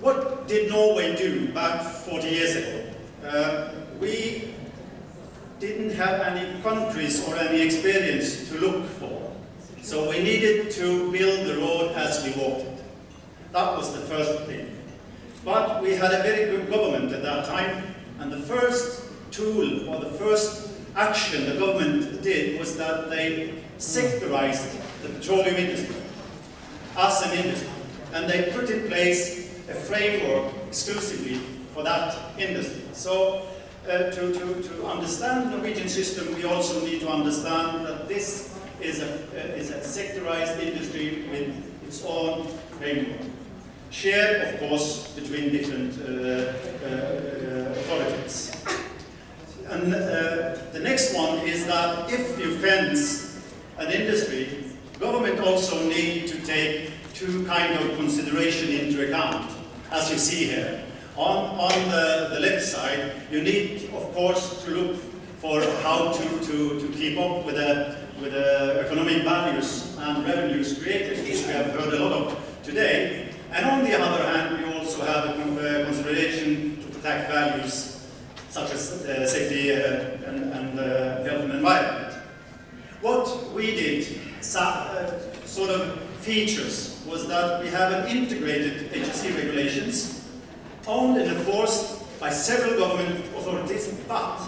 What did Norway do back 40 years ago? We didn't have any countries or any experience to look for. So we needed to build the road as we walked it. That was the first thing. But we had a very good government at that time, and the first tool or the first action the government did was that they sectorized the petroleum industry as an industry. And they put in place a framework exclusively for that industry. So to understand the Norwegian system, we also need to understand that this is a sectorized industry with its own framework, shared, of course, between different authorities. And the next one is that if you fence an industry, government also need to take two kinds of consideration into account, as you see here. On the left side, you need, of course, to look for how to keep up with the economic values and revenues created, which we have heard a lot of today. And on the other hand, we also have a consideration to protect values such as safety and health and environment. What we did, sort of features, was that we have an integrated HSE regulations owned and enforced by several government authorities, but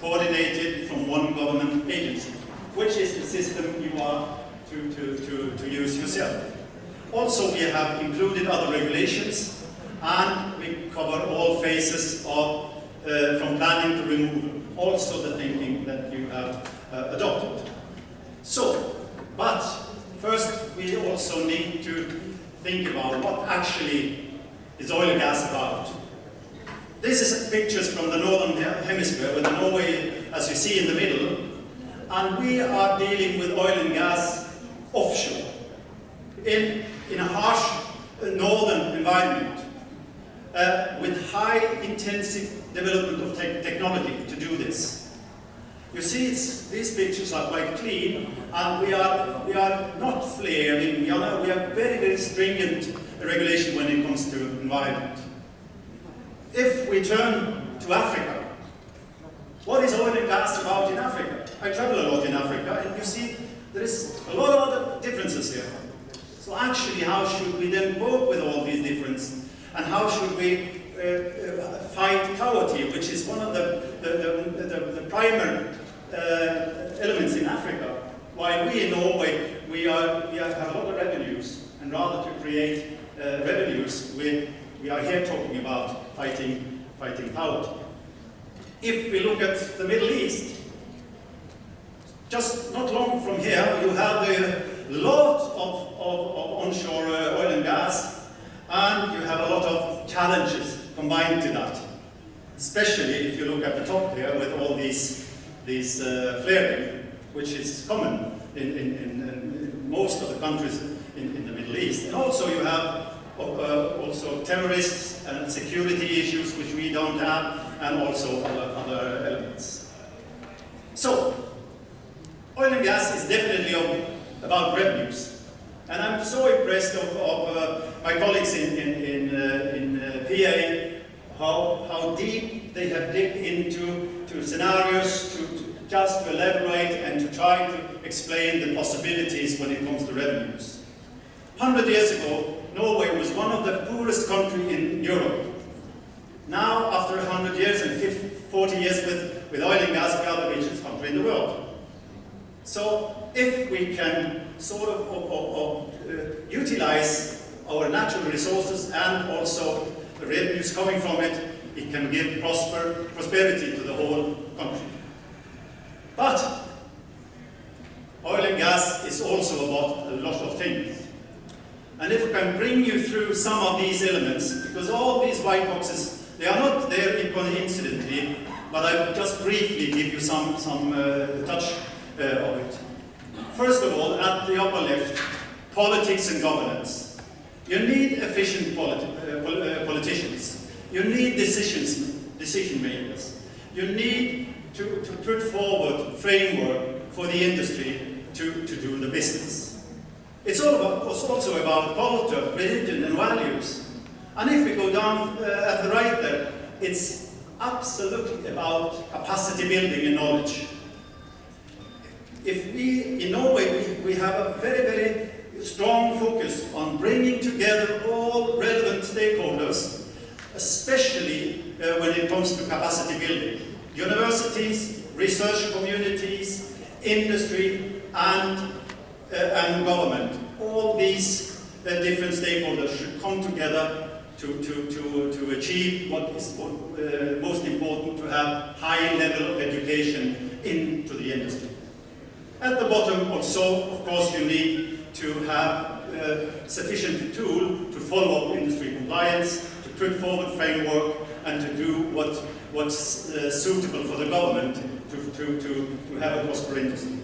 coordinated from one government agency, which is the system you are to use yourself. Also, we have included other regulations, and we cover all phases of from planning to removal, also the thinking that you have adopted. So, but first we also need to think about what actually is oil and gas about. This is pictures from the northern hemisphere with Norway, as you see, in the middle, and we are dealing with oil and gas offshore in a harsh northern environment with high intensive development of technology to do this. You see, these pictures are quite clean, and we are not flaring. We are very, very stringent regulation when it comes to environment. If we turn to Africa, what is oil and gas about in Africa? I travel a lot in Africa, and you see there is a lot of other differences here. So actually, how should we then cope with all these differences, and how should we fight poverty, which is one of the primary elements in Africa? While we in Norway, we have a lot of revenues, and rather to create revenues, we are here talking about fighting poverty. If we look at the Middle East, just not long from here, you have a lot of onshore oil and gas, and you have a lot of challenges combined to that. Especially if you look at the top here with all these flaring, which is common in most of the countries in the Middle East. And also you have also terrorists and security issues, which we don't have, and also other elements. So, oil and gas is definitely about revenues. And I'm so impressed of my colleagues in L.P.A. how deep they have digged into scenarios just to elaborate and to try to explain the possibilities when it comes to revenues. 100 years ago, Norway was one of the poorest countries in Europe. Now, after 100 years and 40 years with oil and gas, we are the richest country in the world. So, if we can sort of utilize our natural resources and also the revenues coming from it, it can give prosperity to the whole country. But oil and gas is also about a lot of things. And if I can bring you through some of these elements, because all these white boxes, they are not there coincidentally, but I'll just briefly give you some touch of it. First of all, at the upper left, politics and governance. You need efficient politicians. You need decision makers. You need to put forward framework for the industry to do the business. It's also about culture, religion, and values. And if we go down at the right there, it's absolutely about capacity building and knowledge. If we, in Norway, we have a very, very strong focus on bringing together all relevant stakeholders, especially when it comes to capacity building. Universities, research communities, industry, and government. All these different stakeholders should come together to achieve what is most important, to have high level of education into the industry. At the bottom also, of course, you need to have sufficient tool to follow up industry compliance, to put forward framework, and to do what's suitable for the government to have a prosperous industry.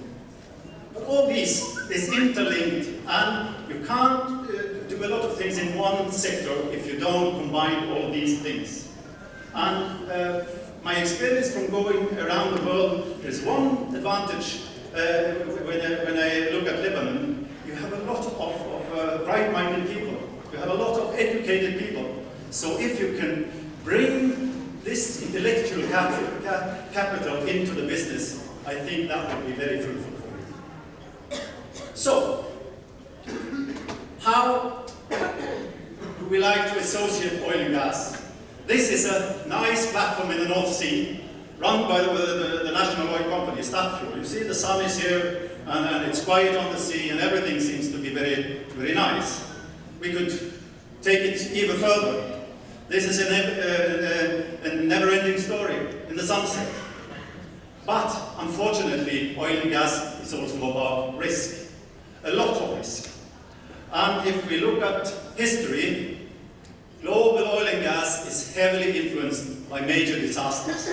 But all this is interlinked, and you can't do a lot of things in one sector if you don't combine all these things. And my experience from going around the world, there's one advantage when I look at Lebanon. You have a lot of bright-minded people. You have a lot of educated people. So if you can bring this intellectual capital into the business, I think that would be very fruitful for you. So, how do we like to associate oil and gas? This is a nice platform in the North Sea, run by the national oil company, Statoil. You see the sun is here, and it's quiet on the sea, and everything seems to be very, very nice. We could take it even further. This is a never-ending story in the sunset. But, unfortunately, oil and gas is also about risk. A lot of risk. And if we look at history, global oil and gas is heavily influenced by major disasters.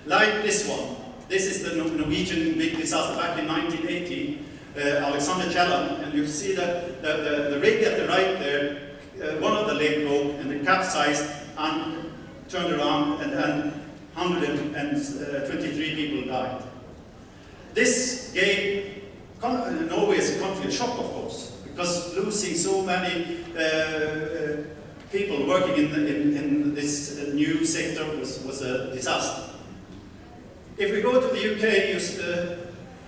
Like this one. This is the Norwegian big disaster back in 1980, Alexander Kielland, and you see that the rig at the right there, one of the leg broke and it capsized and turned around, and 123 people died. This gave Norway as a country a shock, of course, because losing so many people working in this new sector was a disaster. If we go to the UK,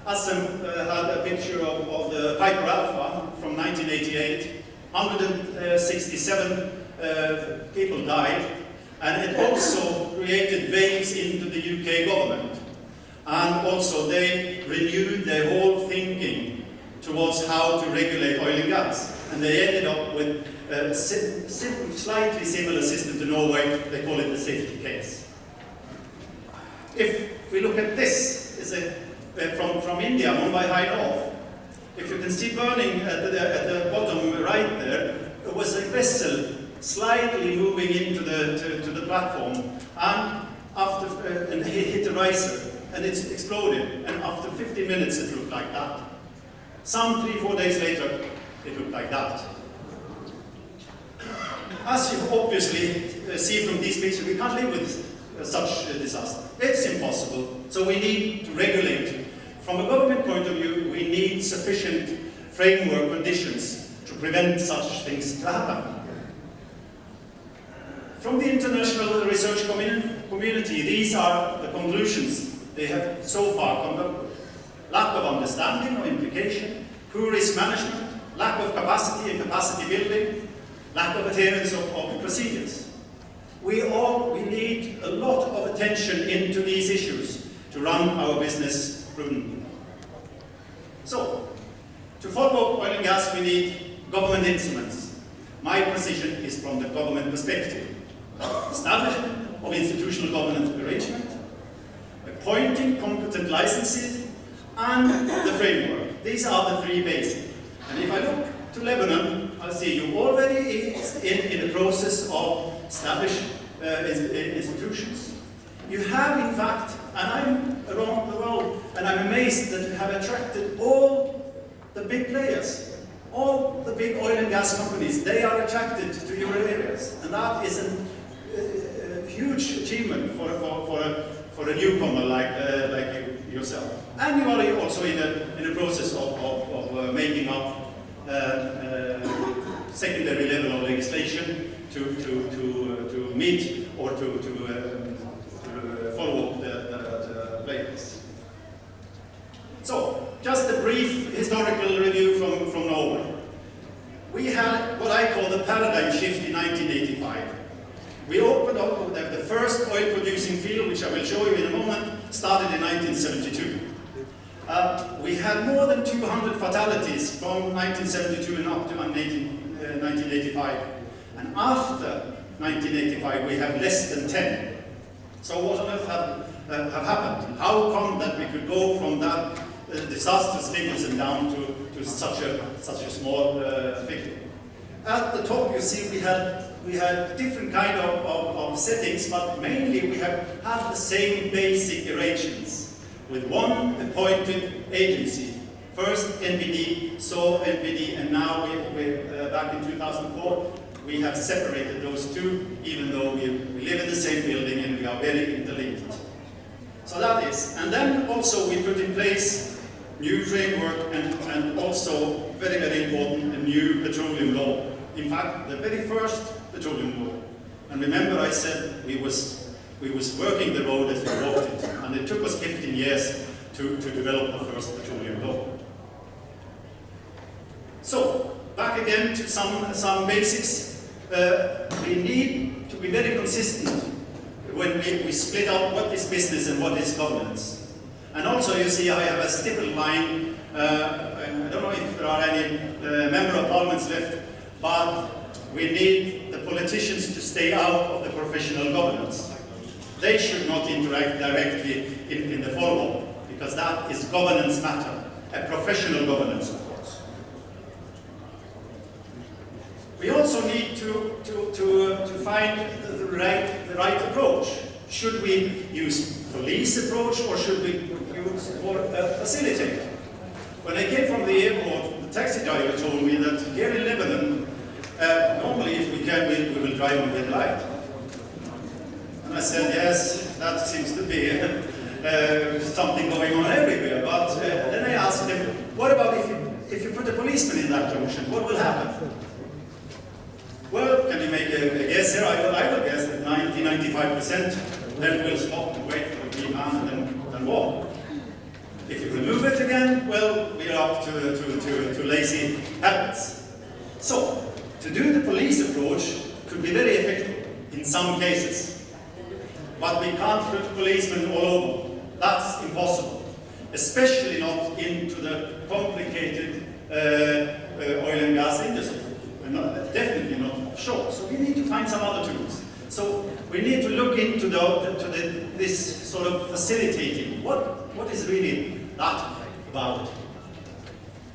Assem had a picture of the Piper Alpha from 1988. 167 people died, and it also created waves into the UK government. And also they renewed their whole thinking towards how to regulate oil and gas. And they ended up with a slightly similar system to Norway. They call it the safety case. If we look at this, from India, Mumbai High North. If you can see burning at the bottom right there, it was a vessel slightly moving into the platform, and it hit a riser, and it exploded. And after 50 minutes, it looked like that. Some 3-4 days later, it looked like that. As you obviously see from these pictures, we can't live with such a disaster. It's impossible. So we need to regulate it. From a government point of view, we need sufficient framework conditions to prevent such things to happen. From the international research community, these are the conclusions they have so far come up with. Lack of understanding of implication, poor risk management, lack of capacity and capacity building, lack of adherence of procedures. We need a lot of attention into these issues to run our business prudently. So, to follow oil and gas, we need government instruments. My position is from the government perspective. Establishment of institutional governance arrangement, appointing competent licenses, and the framework. These are the three basic. And if I look to Lebanon, I see you already in the process of establishing institutions. You have, in fact, and I'm around the world, and I'm amazed that you have attracted all the big players, all the big oil and gas companies. They are attracted to your areas, and that is a huge achievement for a newcomer like yourself. And you are also in a process of making up secondary level of legislation to meet or to follow the players. So, just a brief historical review from Norway. We had what I call the paradigm shift in 1985. We opened up the first oil-producing field, which I will show you in a moment, started in 1972. We had more than 200 fatalities from 1972 and up to 1985. And after 1985, we have less than 10. So what on earth have happened? How come that we could go from that disastrous figures and down to such a small figure? At the top, you see we had different kind of settings, but mainly we have had the same basic arrangements with one appointed agency. First NPD, so NPD, and now back in 2004, we have separated those two, even though we live in the same building and we are very interlinked. So that is, and then also we put in place new framework and also, very, very important, a new petroleum law. In fact, the very first petroleum law. And remember I said we was working the road as we walked it, and it took us 15 years to develop the first petroleum law. So, back again to some basics. We need to be very consistent when we split up what is business and what is governance. And also, you see, I have a stippled line. I don't know if there are any member of parliaments left, but we need the politicians to stay out of the professional governance. They should not interact directly in the forum, because that is governance matter, a professional governance, of course. We also need to find the right approach. Should we use police approach or should we use more facilitator? When I came from the airport, the taxi driver told me that here in Lebanon, normally if we can, we will drive on red light. And I said, yes, that seems to be something going on everywhere. But then I asked him, what about if you put a policeman in that junction, what will happen? Well, can you make a guess here? I will guess that 90–95% then will stop and wait for the green man and then walk. If you remove it again, well, we are up to lazy habits. So, to do the police approach could be very effective in some cases. But we can't put policemen all over. That's impossible. Especially not into the complicated oil and gas industry. Definitely not offshore. So we need to find some other tools. So we need to look into this sort of facilitating. What is really that about?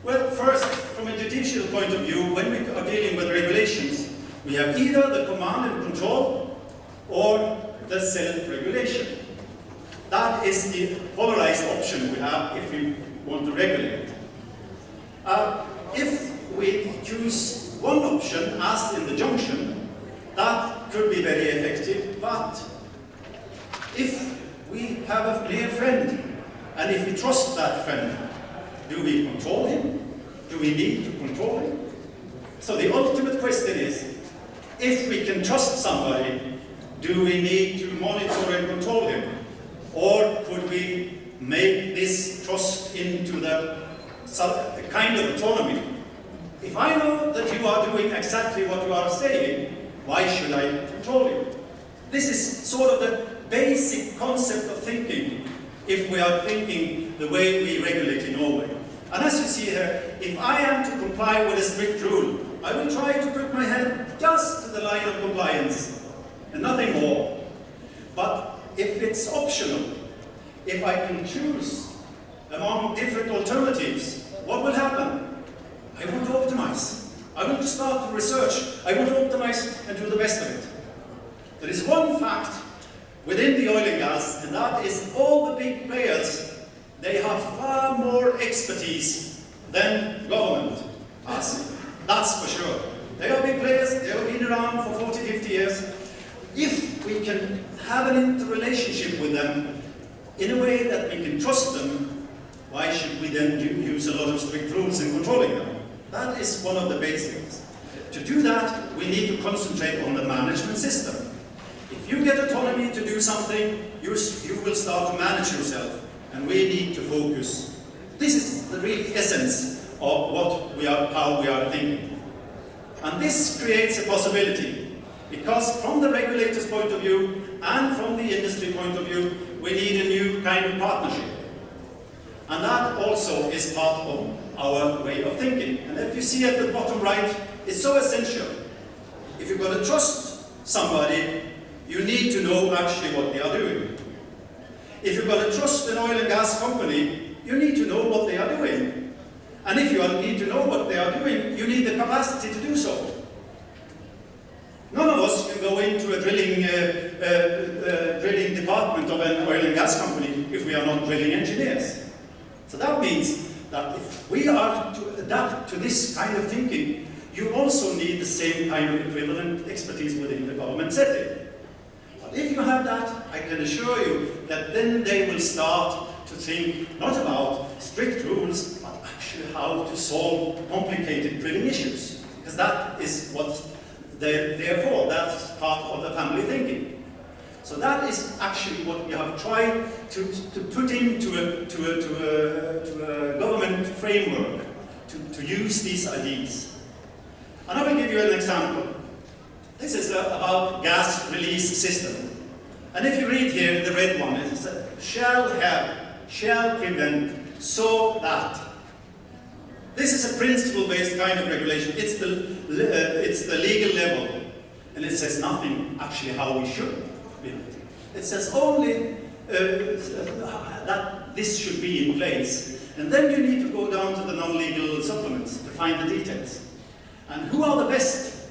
Well, first, from a judicial point of view, when we are dealing with regulations, we have either the command and control or the self-regulation. That is the polarized option we have if we want to regulate. If we choose one option, as in the junction, that could be very effective, but if we have a clear friend, and if we trust that friend, do we control him? Do we need to control him? So the ultimate question is, if we can trust somebody, do we need to monitor and control him? Or could we make this trust into the kind of autonomy? If I know that you are doing exactly what you are saying, why should I control you? This is sort of the basic concept of thinking, if we are thinking the way we regulate in Norway. And as you see here, if I am to comply with a strict rule, I will try to put my hand just to the line of compliance, and nothing more. But if it's optional, if I can choose among different alternatives, what will happen? I want to optimize. I want to start research. I want to optimize and do the best of it. There is one fact within the oil and gas, and that is all the big players, they have far more expertise than government has. That's for sure. They are big players, they have been around for 40, 50 years. If we can have an interrelationship with them in a way that we can trust them, why should we then use a lot of strict rules in controlling them? That is one of the basics. To do that, we need to concentrate on the management system. If you get autonomy to do something, you will start to manage yourself, and we need to focus. This is the real essence of how we are thinking. And this creates a possibility, because from the regulator's point of view and from the industry point of view, we need a new kind of partnership. And that also is part of our way of thinking. And if you see at the bottom right, it's so essential. If you're going to trust somebody, you need to know actually what they are doing. If you're going to trust an oil and gas company, you need to know what they are doing. And if you need to know what they are doing, you need the capacity to do so. None of us can go into a drilling department of an oil and gas company if we are not drilling engineers. So that means that if we are to adapt to this kind of thinking, you also need the same kind of equivalent expertise within the government setting. But if you have that, I can assure you that then they will start to think not about strict rules, but actually how to solve complicated drilling issues. Because that is what they're there for. That's part of the family thinking. So that is actually what we have tried to put into a government framework to use these ideas. And I will give you an example. This is about gas release system. And if you read here, the red one, it says, shall have, shall prevent, so that. This is a principle-based kind of regulation. It's the legal level. And it says nothing actually how we should. It says only that this should be in place. And then you need to go down to the non-legal supplements to find the details. And who are the best?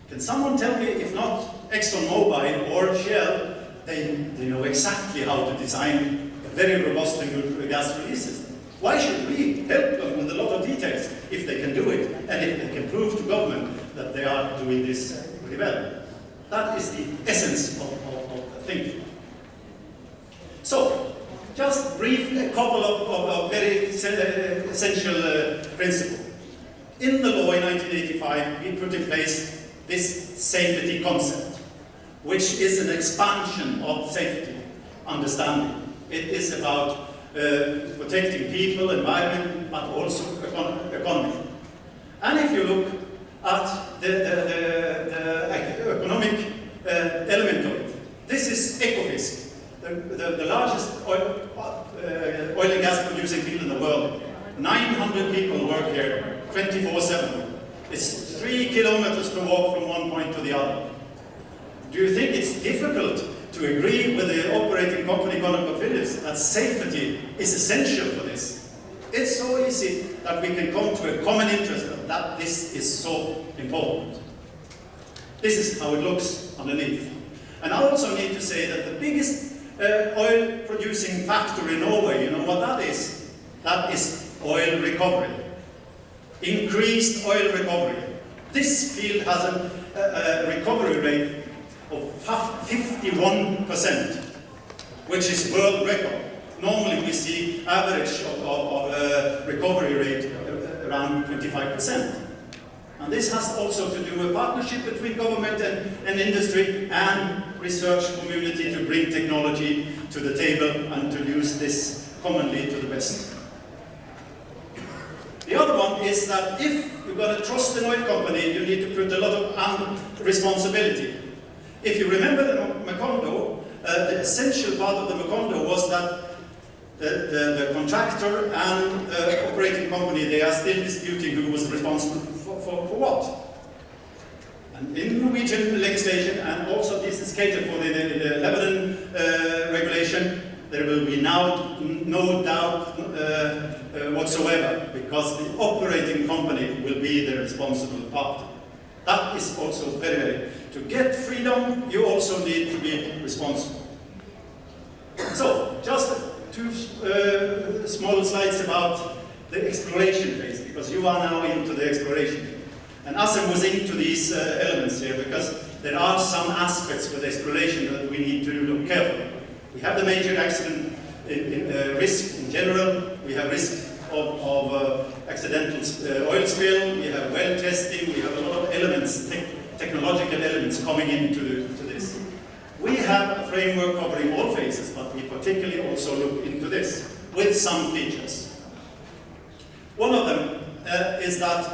Can someone tell me, if not ExxonMobil or Shell, they know exactly how to design a very robust and good gas release system. Why should we help them with a lot of details if they can do it and if they can prove to government that they are doing this pretty well? That is the essence of thinking. So, just briefly, a couple of very essential principles. In the law in 1985, we put in place this safety concept, which is an expansion of safety understanding. It is about protecting people, environment, but also economy. And if you look at the economic element of it, this is Ekofisk, the largest oil and gas producing field in the world. 900 people work here 24/7. It's 3 kilometers to walk from one point to the other. Do you think it's difficult to agree with the operating company ConocoPhillips that safety is essential for this? It's so easy that we can come to a common interest that this is so important. This is how it looks underneath. And I also need to say that the biggest oil producing factor in Norway, you know what that is? That is oil recovery. Increased oil recovery. This field has a recovery rate of 51%, which is world record. Normally we see average of recovery rate around 25%. And this has also to do with partnership between government and industry and research community to bring technology to the table and to use this commonly to the best. The other one is that if you're going to trust an oil company, you need to put a lot of responsibility. If you remember the Macondo, the essential part of the Macondo was that the contractor and operating company, they are still disputing who was responsible for what. And in Norwegian legislation, and also this is catered for the Lebanon regulation, there will be now no doubt whatsoever, because the operating company will be the responsible party. That is also very, to get freedom, you also need to be responsible. So, just two small slides about the exploration phase, because you are now into the exploration. And Assem was into these elements here, because there are some aspects with exploration that we need to look carefully. We have the major accident risk in general. We have risk of accidental oil spill, we have well testing, we have a lot of elements, technological elements coming into this. We have a framework covering all phases, but we particularly also look into this with some features. One of them is that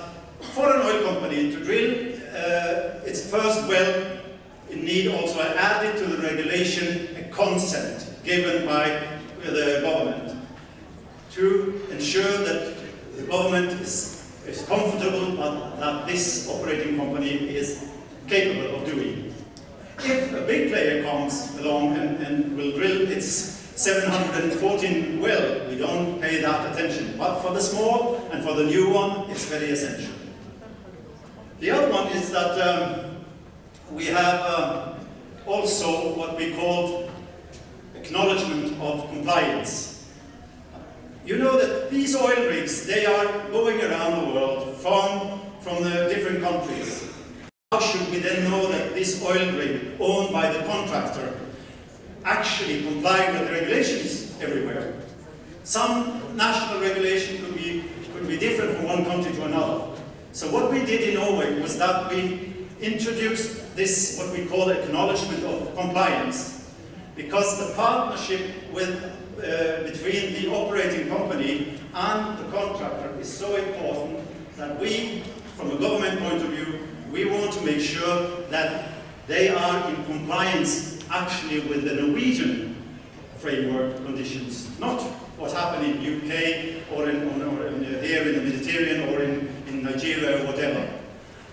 for an oil company to drill its first well, it need also added to the regulation a consent given by the government to ensure that the government is comfortable that this operating company is capable of doing it. If a big player comes along and will drill its 714 well, we don't pay that attention. But for the small and for the new one, it's very essential. The other one is that we have also what we call acknowledgement of compliance. You know that these oil rigs, they are going around the world from the different countries. How should we then know that this oil rig owned by the contractor actually comply with the regulations everywhere? Some national regulation could be different from one country to another. So what we did in Norway was that we introduced this, what we call acknowledgement of compliance, because the partnership between the operating company and the contractor is so important that we, from a government point of view, we want to make sure that they are in compliance actually with the Norwegian framework conditions, not what happened in UK or here in the Mediterranean or in Nigeria or whatever.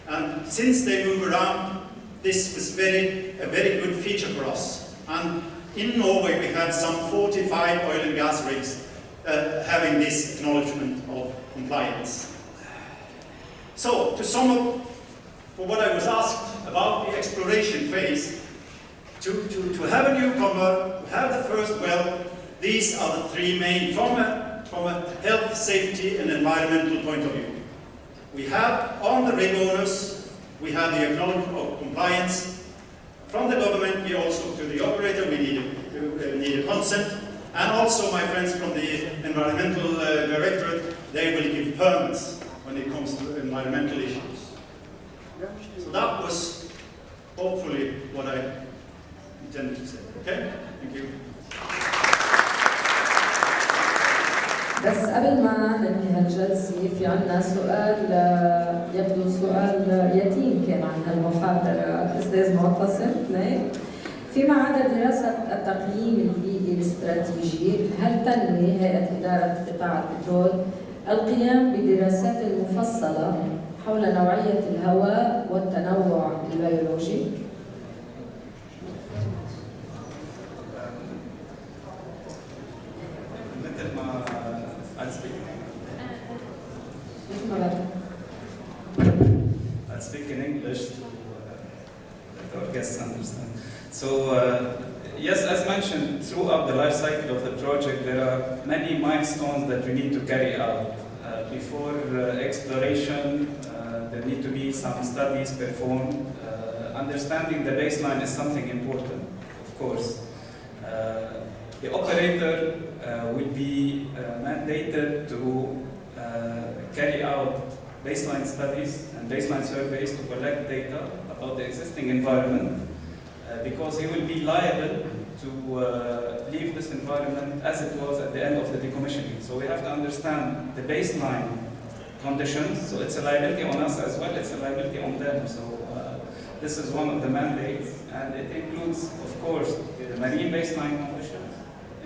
And since they move around, this was a very good feature for us. And in Norway we had some 45 oil and gas rigs having this acknowledgement of compliance. So, to sum up for what I was asked about the exploration phase, to have a newcomer, to have the first well, these are the three main, from a health, safety and environmental point of view. We have on the rig owners, we have the acknowledgement of compliance. From the government, we also, to the operator, we need a consent. And also my friends from the environmental directorate, they will give permits when it comes to environmental issues. So that was hopefully what I intended to say. Okay? Thank you. بس قبل ما ننهي هالجلسة في عنا سؤال يبدو سؤال يتيم كان عن هالمحاضرة أستاذ معتصم نايم. فيما عدا دراسة التقييم البيئي الاستراتيجي، هل تنوي هيئة إدارة قطاع البترول القيام بدراسات مفصلة حول نوعية الهواء والتنوع البيولوجي؟ I'll speak in English to let our guests understand. So, yes, as mentioned, throughout the life cycle of the project, there are many milestones that we need to carry out. Before exploration, there need to be some studies performed. Understanding the baseline is something important, of course. The operator will be mandated to carry out baseline studies and baseline surveys to collect data about the existing environment because he will be liable to leave this environment as it was at the end of the decommissioning. So we have to understand the baseline conditions, so it's a liability on us as well, it's a liability on them. So this is one of the mandates, and it includes, of course, the marine baseline conditions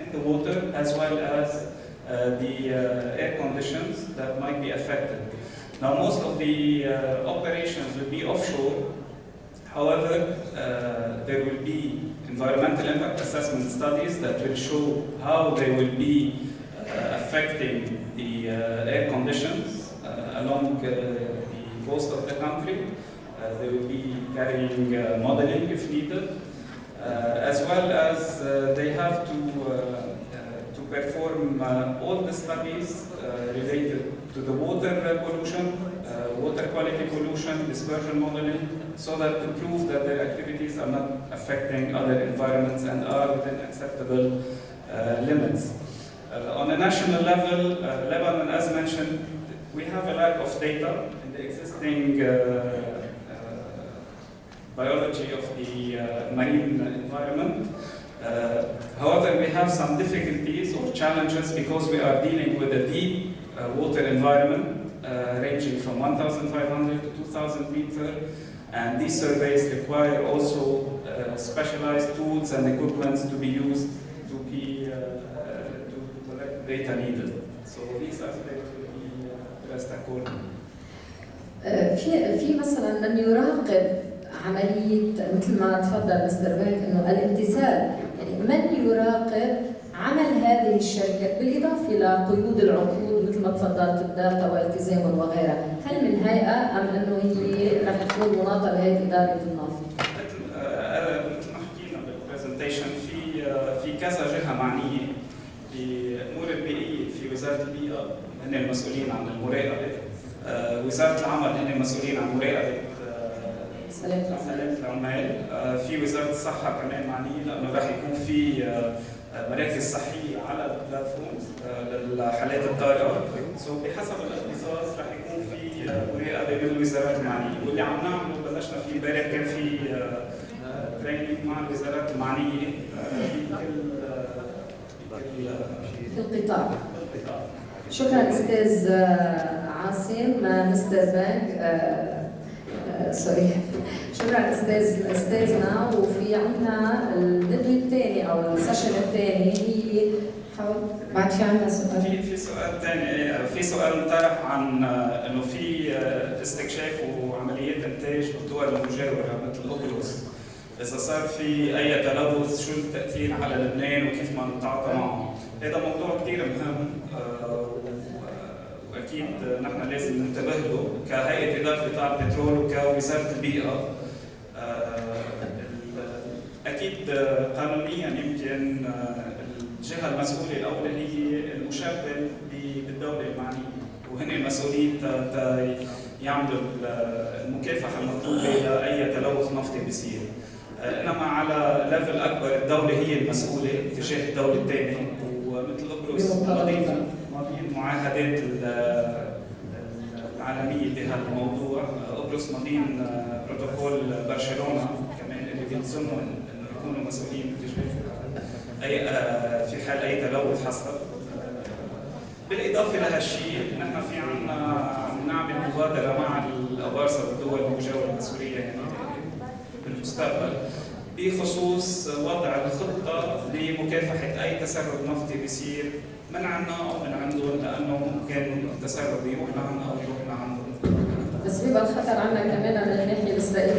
in the water as well as the air conditions that might be affected. Now, most of the operations will be offshore. However, there will be environmental impact assessment studies that will show how they will be affecting the air conditions along the coast of the country. They will be carrying modeling if needed, as well as they have to perform all the studies related to the water pollution, water quality pollution, dispersion modeling, so that to prove that their activities are not affecting other environments and are within acceptable limits. On a national level, Lebanon, as mentioned, we have a lack of data in the existing biology of the marine environment. However, we have some difficulties or challenges because we are dealing with a deep water environment ranging from 1,500 to 2,000 meters, and these surveys require also specialized tools and equipment to be used to collect data needed. So these aspects will be addressed accordingly. في مثلا من يراقب عملية مثل ما تفضل مستر بيك انه الامتثال، يعني من يراقب عمل هذه الشركات بالاضافه لقيود العقود مثل ما تفضلت الداتا والتزام وغيرها، هل من هيئه ام انه هي رح تكون مناطه بهيئه اداره النفط؟ مثل ما حكينا بالبرزنتيشن في كذا جهه معنيه بامور البيئيه، في وزاره البيئه هن المسؤولين عن المراقبه، وزاره العمل هن المسؤولين عن مراقبه سلامة العمال، في وزارة الصحة كمان معنية لأنه راح يكون في مراكز صحية على البلاتفورمز للحالات الطارئة، بحسب الاختصاص راح يكون في مراقبة من الوزارات المعنية، واللي عم نعمله بلشنا فيه امبارح كان في تريننج مع الوزارات المعنية في القطاع. شكرا أستاذ عاصم. مستر بانك سوري، شكرا استاذنا. وفي عندنا الندوه الثاني او السيشن الثاني هي بعد في عندنا سؤال. في سؤال ثاني، في سؤال انطرح عن انه في استكشاف وعمليات انتاج بالدول المجاوره مثل قبرص، اذا صار في اي تلوث شو التاثير على لبنان وكيف ما نتعاطى معه. هذا موضوع كثير مهم واكيد نحن لازم ننتبه له كهيئه اداره قطاع البترول وكوزاره البيئه. اكيد قانونيا يمكن الجهه المسؤوله الاولى هي المشغل بالدوله المعنيه، وهن المسؤولين يعملوا المكافحه المطلوبه لاي تلوث نفطي بيصير. انما على ليفل اكبر الدوله هي المسؤوله تجاه الدوله الثانيه، ومثل قبرص ماضيين معاهدات العالميه بهالموضوع. قبرص ماضيين بروتوكول برشلونه كمان اللي بيلزمهم انه يكونوا مسؤولين تجاه اي في حال اي تلوث حصل. بالاضافه لهالشيء نحن في عم نعمل مبادره مع الابارصه والدول المجاوره لسوريا يعني بالمستقبل بخصوص وضع الخطه لمكافحه اي تسرب نفطي بيصير من عنا او من عندهم، لانه ممكن التسرب يروح لعنا او يروح لعندهم. بس بيبقى الخطر عنا كمان من الناحيه الاسرائيليه.